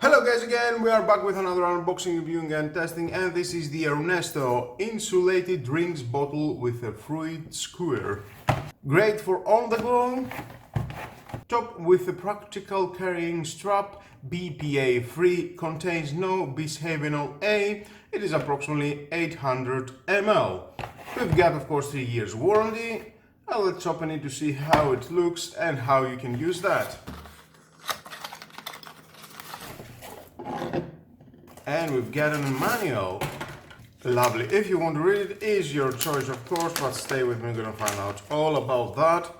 Hello guys again, we are back with another unboxing, reviewing and testing, and this is the Ernesto Insulated drinks bottle with a fruit skewer. Great for on the go, top with a practical carrying strap, BPA free, contains no bisphenol A, it is approximately 800 ml. We've got of course 3 years warranty. Let's open it to see how it looks and how you can use that. And we've got a manual. Lovely. If you want to read it, is your choice of course, but stay with me, we're gonna find out all about that.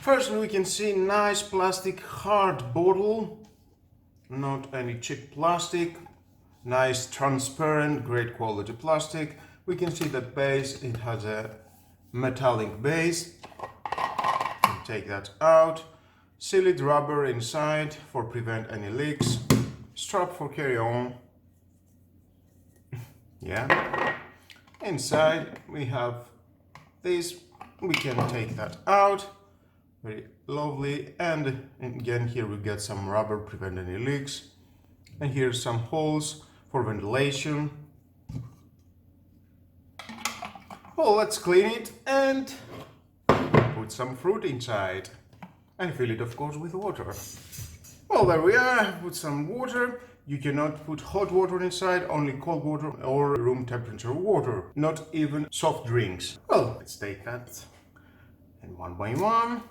First we can see nice plastic hard bottle, not any cheap plastic, nice transparent, great quality plastic. We can see that base, it has a metallic base. Take that out. Sealed rubber inside for prevent any leaks. Strap for carry on. Yeah. Inside we have this. We can take that out. Very lovely. And again here we get some rubber, prevent any leaks. And here's some holes for ventilation. Well, let's clean it and put some fruit inside and fill it of course with water. Well, there we are. Put some water. You cannot put hot water inside, only cold water or room temperature water, not even soft drinks. Well, let's take that and one by one.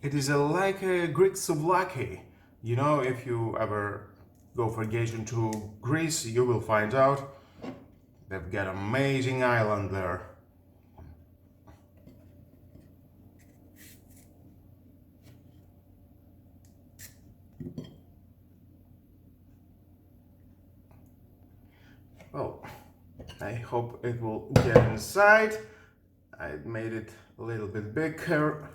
It is like a Greek souvlaki. You know, if you ever go for vacation to Greece, you will find out they've got an amazing island there. Well, I hope it will get inside. I made it a little bit bigger.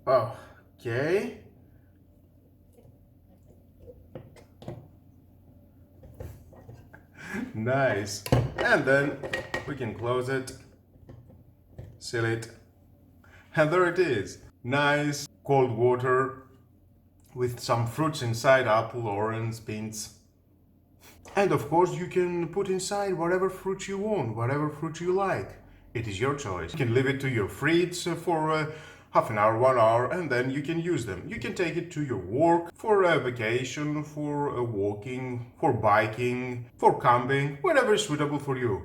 Okay. Nice. And then we can close it, seal it, and there it is. Nice cold water with some fruits inside, apple, orange, beans. And of course you can put inside whatever fruit you want, whatever fruit you like. It is your choice. You can leave it to your fridge for half an hour, 1 hour, and then you can use them. You can take it to your work, for a vacation, for walking, for biking, for camping, whatever is suitable for you.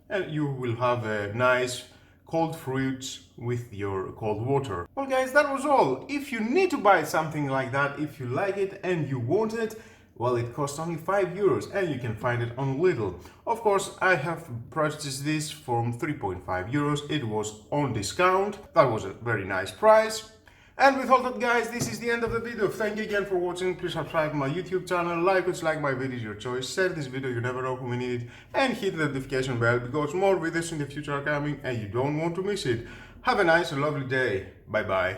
And you will have a nice cold fruits with your cold water. Well guys, that was all. If you need to buy something like that, if you like it and you want it, well, it costs only 5 euros and you can find it on Lidl. Of course, I have purchased this from 3.5 euros. It was on discount. That was a very nice price. And with all that guys, this is the end of the video. Thank you again for watching. Please subscribe to my YouTube channel, like my videos, your choice, share this video, you never know who may need it, and hit the notification bell because more videos in the future are coming and you don't want to miss it. Have a nice and lovely day. Bye bye.